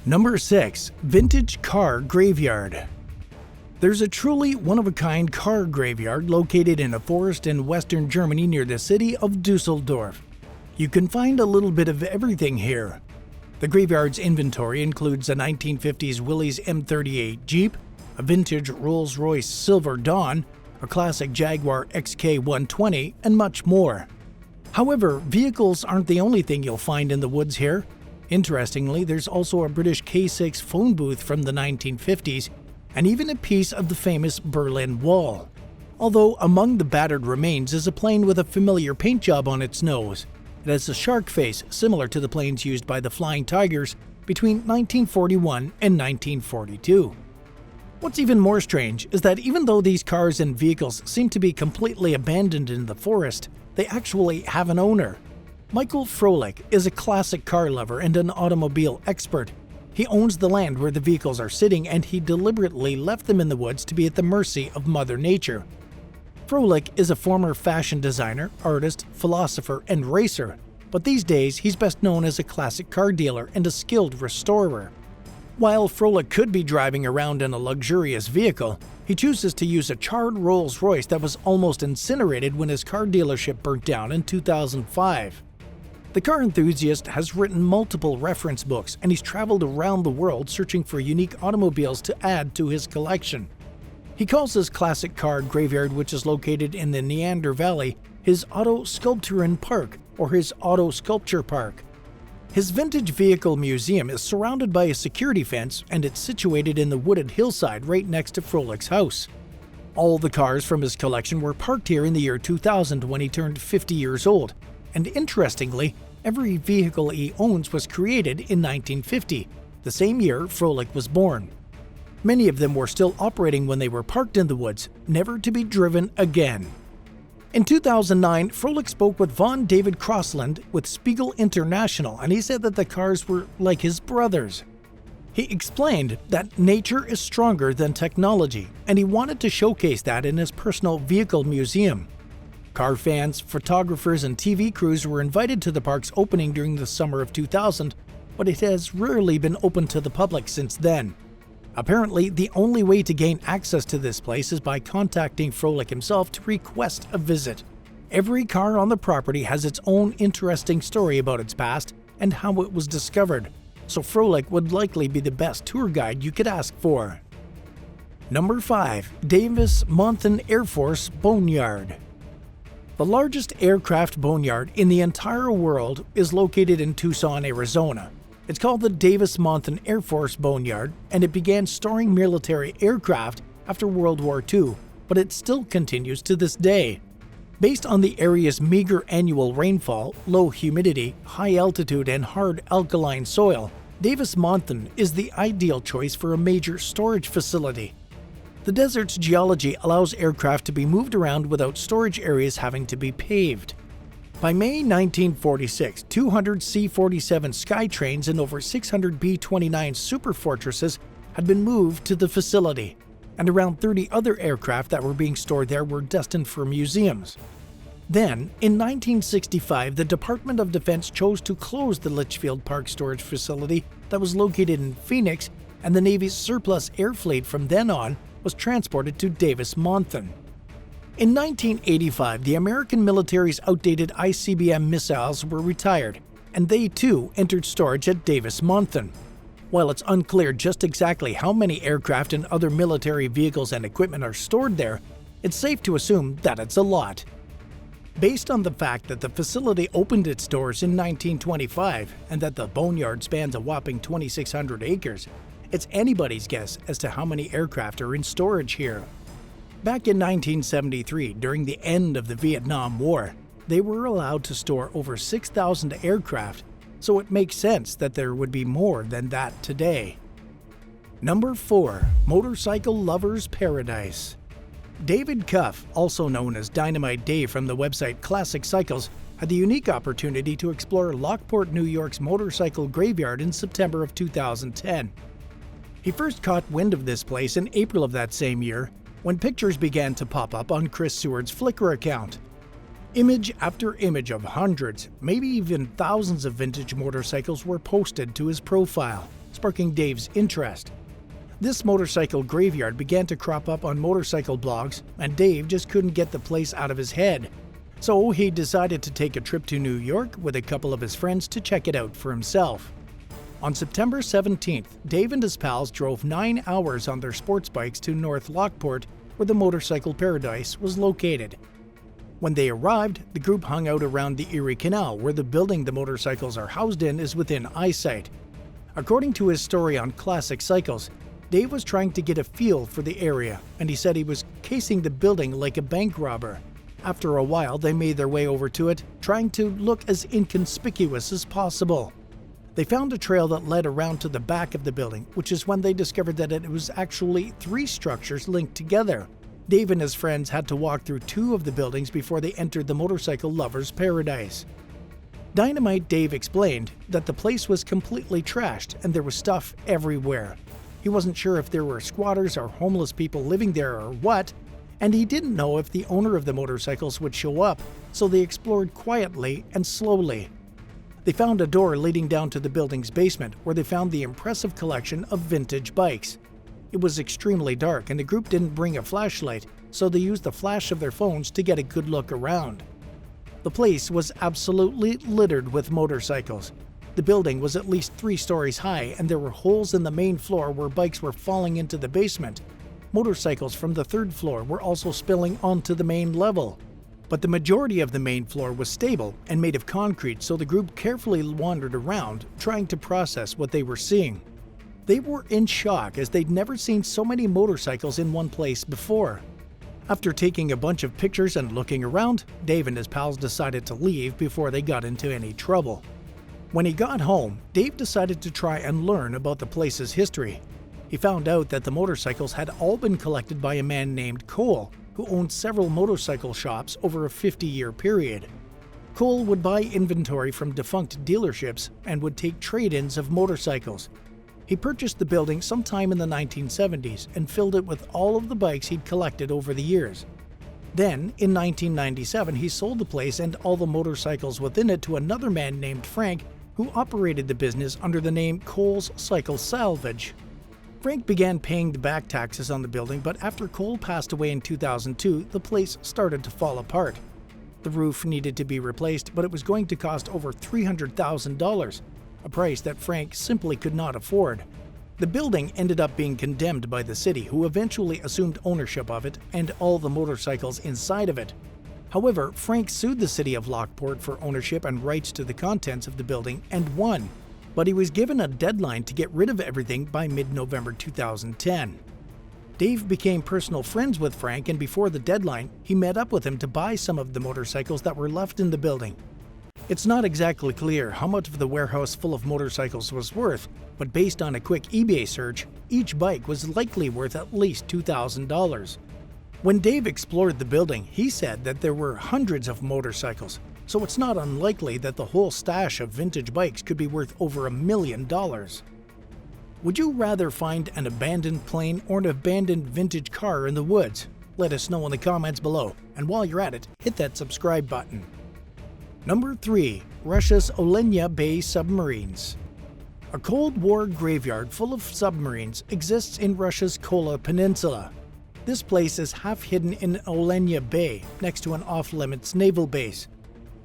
Number 6. Vintage Car Graveyard. There's a truly one-of-a-kind car graveyard located in a forest in western Germany near the city of Dusseldorf. You can find a little bit of everything here. The graveyard's inventory includes a 1950s Willys M38 Jeep, a vintage Rolls-Royce Silver Dawn, a classic Jaguar XK120, and much more. However, vehicles aren't the only thing you'll find in the woods here. Interestingly, there's also a British K6 phone booth from the 1950s, and even a piece of the famous Berlin Wall. Although among the battered remains is a plane with a familiar paint job on its nose. It has a shark face similar to the planes used by the Flying Tigers between 1941 and 1942. What's even more strange is that even though these cars and vehicles seem to be completely abandoned in the forest, they actually have an owner. Michael Froelich is a classic car lover and an automobile expert. He owns the land where the vehicles are sitting, and he deliberately left them in the woods to be at the mercy of Mother Nature. Froelich is a former fashion designer, artist, philosopher, and racer, but these days he's best known as a classic car dealer and a skilled restorer. While Froelich could be driving around in a luxurious vehicle, he chooses to use a charred Rolls-Royce that was almost incinerated when his car dealership burnt down in 2005. The car enthusiast has written multiple reference books, and he's traveled around the world searching for unique automobiles to add to his collection. He calls his classic car graveyard, which is located in the Neander Valley, his Auto Sculpturen Park, or his Auto Sculpture Park. His vintage vehicle museum is surrounded by a security fence, and it's situated in the wooded hillside right next to Froelich's house. All the cars from his collection were parked here in the year 2000 when he turned 50 years old. And interestingly, every vehicle he owns was created in 1950, the same year Froelich was born. Many of them were still operating when they were parked in the woods, never to be driven again. In 2009, Froelich spoke with Von David Crossland with Spiegel International, and he said that the cars were like his brothers. He explained that nature is stronger than technology, and he wanted to showcase that in his personal vehicle museum. Car fans, photographers, and TV crews were invited to the park's opening during the summer of 2000, but it has rarely been open to the public since then. Apparently, the only way to gain access to this place is by contacting Froelich himself to request a visit. Every car on the property has its own interesting story about its past and how it was discovered, so Froelich would likely be the best tour guide you could ask for. Number 5. DavisMonthan Air Force Boneyard. The largest aircraft boneyard in the entire world is located in Tucson, Arizona. It's called the DavisMonthan Air Force Boneyard, and it began storing military aircraft after World War II, but it still continues to this day. Based on the area's meager annual rainfall, low humidity, high altitude, and hard alkaline soil, DavisMonthan is the ideal choice for a major storage facility. The desert's geology allows aircraft to be moved around without storage areas having to be paved. By May 1946, 200 C-47 Skytrains and over 600 B-29 Superfortresses had been moved to the facility, and around 30 other aircraft that were being stored there were destined for museums. Then, in 1965, the Department of Defense chose to close the Litchfield Park storage facility that was located in Phoenix, and the Navy's surplus air fleet from then on was transported to DavisMonthan. In 1985, the American military's outdated ICBM missiles were retired, and they too entered storage at DavisMonthan. While it's unclear just exactly how many aircraft and other military vehicles and equipment are stored there, it's safe to assume that it's a lot. Based on the fact that the facility opened its doors in 1925 and that the boneyard spans a whopping 2,600 acres, it's anybody's guess as to how many aircraft are in storage here. Back in 1973, during the end of the Vietnam War, they were allowed to store over 6,000 aircraft, so it makes sense that there would be more than that today. Number 4. Motorcycle Lover's Paradise. David Cuff, also known as Dynamite Dave from the website Classic Cycles, had the unique opportunity to explore Lockport, New York's motorcycle graveyard in September of 2010. He first caught wind of this place in April of that same year, when pictures began to pop up on Chris Seward's Flickr account. Image after image of hundreds, maybe even thousands of vintage motorcycles were posted to his profile, sparking Dave's interest. This motorcycle graveyard began to crop up on motorcycle blogs, and Dave just couldn't get the place out of his head. So he decided to take a trip to New York with a couple of his friends to check it out for himself. On September 17th, Dave and his pals drove 9 hours on their sports bikes to North Lockport, where the motorcycle paradise was located. When they arrived, the group hung out around the Erie Canal, where the building the motorcycles are housed in is within eyesight. According to his story on Classic Cycles, Dave was trying to get a feel for the area, and he said he was casing the building like a bank robber. After a while, they made their way over to it, trying to look as inconspicuous as possible. They found a trail that led around to the back of the building, which is when they discovered that it was actually 3 structures linked together. Dave and his friends had to walk through 2 of the buildings before they entered the motorcycle lover's paradise. Dynamite Dave explained that the place was completely trashed and there was stuff everywhere. He wasn't sure if there were squatters or homeless people living there or what, and he didn't know if the owner of the motorcycles would show up, so they explored quietly and slowly. They found a door leading down to the building's basement, where they found the impressive collection of vintage bikes. It was extremely dark, and the group didn't bring a flashlight, so they used the flash of their phones to get a good look around. The place was absolutely littered with motorcycles. The building was at least 3 stories high, and there were holes in the main floor where bikes were falling into the basement. Motorcycles from the 3rd floor were also spilling onto the main level. But the majority of the main floor was stable and made of concrete, so the group carefully wandered around, trying to process what they were seeing. They were in shock, as they'd never seen so many motorcycles in one place before. After taking a bunch of pictures and looking around, Dave and his pals decided to leave before they got into any trouble. When he got home, Dave decided to try and learn about the place's history. He found out that the motorcycles had all been collected by a man named Cole, who owned several motorcycle shops over a 50-year period. Cole would buy inventory from defunct dealerships and would take trade-ins of motorcycles. He purchased the building sometime in the 1970s and filled it with all of the bikes he'd collected over the years. Then, in 1997, he sold the place and all the motorcycles within it to another man named Frank, who operated the business under the name Cole's Cycle Salvage. Frank began paying the back taxes on the building, but after Cole passed away in 2002, the place started to fall apart. The roof needed to be replaced, but it was going to cost over $300,000, a price that Frank simply could not afford. The building ended up being condemned by the city, who eventually assumed ownership of it and all the motorcycles inside of it. However, Frank sued the city of Lockport for ownership and rights to the contents of the building and won, but he was given a deadline to get rid of everything by mid-November 2010. Dave became personal friends with Frank, and before the deadline, he met up with him to buy some of the motorcycles that were left in the building. It's not exactly clear how much of the warehouse full of motorcycles was worth, but based on a quick eBay search, each bike was likely worth at least $2,000. When Dave explored the building, he said that there were hundreds of motorcycles, so it's not unlikely that the whole stash of vintage bikes could be worth over $1 million. Would you rather find an abandoned plane or an abandoned vintage car in the woods? Let us know in the comments below, and while you're at it, hit that subscribe button. Number 3. Russia's Olenya Bay Submarines. A Cold War graveyard full of submarines exists in Russia's Kola Peninsula. This place is half hidden in Olenya Bay, next to an off-limits naval base.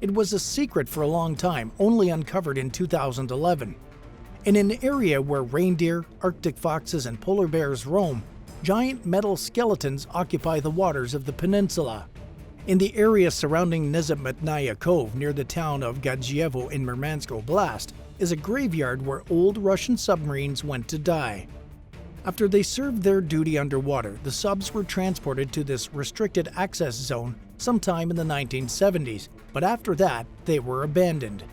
It was a secret for a long time, only uncovered in 2011. In an area where reindeer, Arctic foxes, and polar bears roam, giant metal skeletons occupy the waters of the peninsula. In the area surrounding Nezametnaya Cove near the town of Gadzhievo in Murmansk Oblast is a graveyard where old Russian submarines went to die. After they served their duty underwater, the subs were transported to this restricted access zone sometime in the 1970s, but after that, they were abandoned.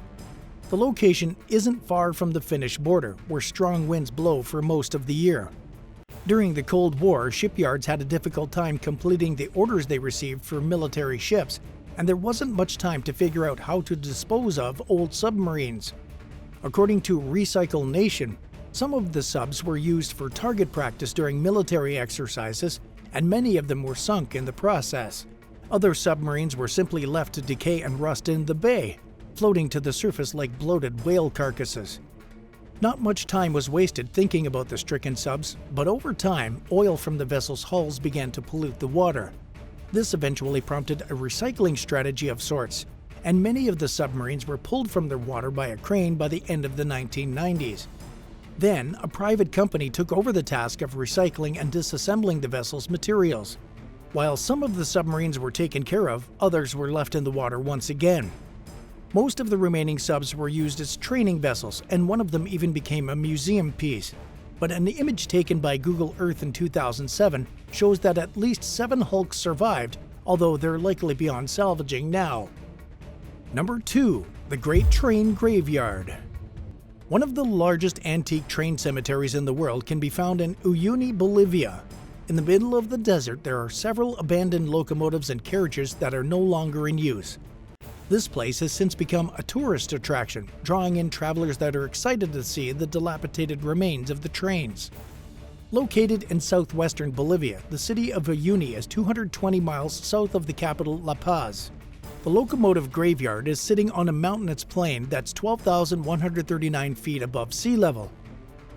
The location isn't far from the Finnish border, where strong winds blow for most of the year. During the Cold War, shipyards had a difficult time completing the orders they received for military ships, and there wasn't much time to figure out how to dispose of old submarines. According to Recycle Nation, some of the subs were used for target practice during military exercises, and many of them were sunk in the process. Other submarines were simply left to decay and rust in the bay, floating to the surface like bloated whale carcasses. Not much time was wasted thinking about the stricken subs, but over time, oil from the vessel's hulls began to pollute the water. This eventually prompted a recycling strategy of sorts, and many of the submarines were pulled from their water by a crane by the end of the 1990s. Then, a private company took over the task of recycling and disassembling the vessel's materials. While some of the submarines were taken care of, others were left in the water once again. Most of the remaining subs were used as training vessels, and one of them even became a museum piece. But an image taken by Google Earth in 2007 shows that at least 7 hulks survived, although they're likely beyond salvaging now. Number 2. The Great Train Graveyard. One of the largest antique train cemeteries in the world can be found in Uyuni, Bolivia. In the middle of the desert, there are several abandoned locomotives and carriages that are no longer in use. This place has since become a tourist attraction, drawing in travelers that are excited to see the dilapidated remains of the trains. Located in southwestern Bolivia, the city of Uyuni is 220 miles south of the capital La Paz. The locomotive graveyard is sitting on a mountainous plain that's 12,139 feet above sea level.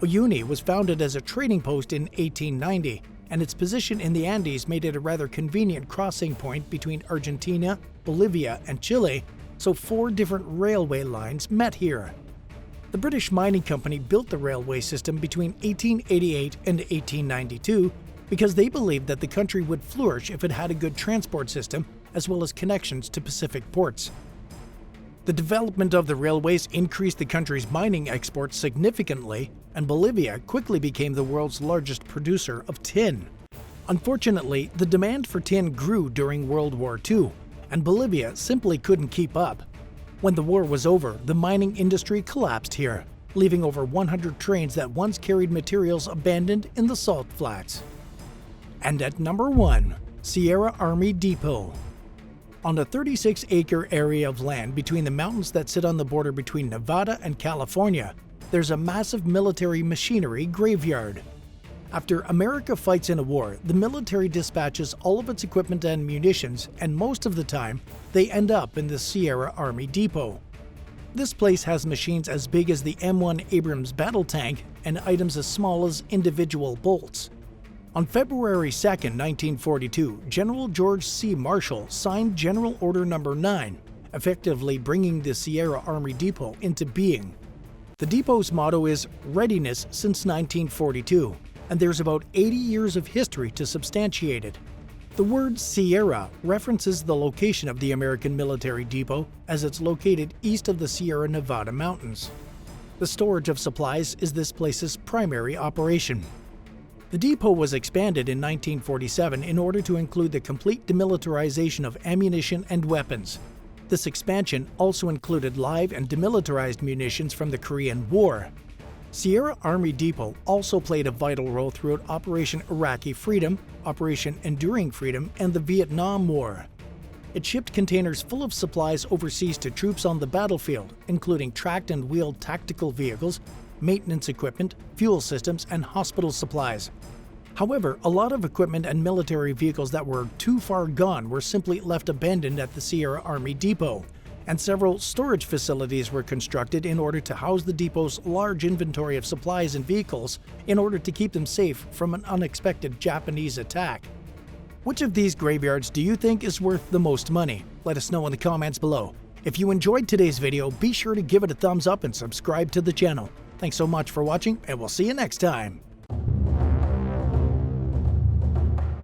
Uyuni was founded as a trading post in 1890, and its position in the Andes made it a rather convenient crossing point between Argentina, Bolivia, and Chile, so 4 different railway lines met here. The British Mining Company built the railway system between 1888 and 1892 because they believed that the country would flourish if it had a good transport system as well as connections to Pacific ports. The development of the railways increased the country's mining exports significantly, and Bolivia quickly became the world's largest producer of tin. Unfortunately, the demand for tin grew during World War II, and Bolivia simply couldn't keep up. When the war was over, the mining industry collapsed here, leaving over 100 trains that once carried materials abandoned in the salt flats. And at number 1, Sierra Army Depot. On a 36-acre area of land between the mountains that sit on the border between Nevada and California, there's a massive military machinery graveyard. After America fights in a war, the military dispatches all of its equipment and munitions, and most of the time, they end up in the Sierra Army Depot. This place has machines as big as the M1 Abrams battle tank and items as small as individual bolts. On February 2, 1942, General George C. Marshall signed General Order No. 9, effectively bringing the Sierra Army Depot into being. The depot's motto is "Readiness since 1942," and there's about 80 years of history to substantiate it. The word Sierra references the location of the American military depot, as it's located east of the Sierra Nevada mountains. The storage of supplies is this place's primary operation. The depot was expanded in 1947 in order to include the complete demilitarization of ammunition and weapons. This expansion also included live and demilitarized munitions from the Korean War. Sierra Army Depot also played a vital role throughout Operation Iraqi Freedom, Operation Enduring Freedom, and the Vietnam War. It shipped containers full of supplies overseas to troops on the battlefield, including tracked and wheeled tactical vehicles, maintenance equipment, fuel systems, and hospital supplies. However, a lot of equipment and military vehicles that were too far gone were simply left abandoned at the Sierra Army Depot, and several storage facilities were constructed in order to house the depot's large inventory of supplies and vehicles in order to keep them safe from an unexpected Japanese attack. Which of these graveyards do you think is worth the most money? Let us know in the comments below. If you enjoyed today's video, be sure to give it a thumbs up and subscribe to the channel. Thanks so much for watching, and we'll see you next time.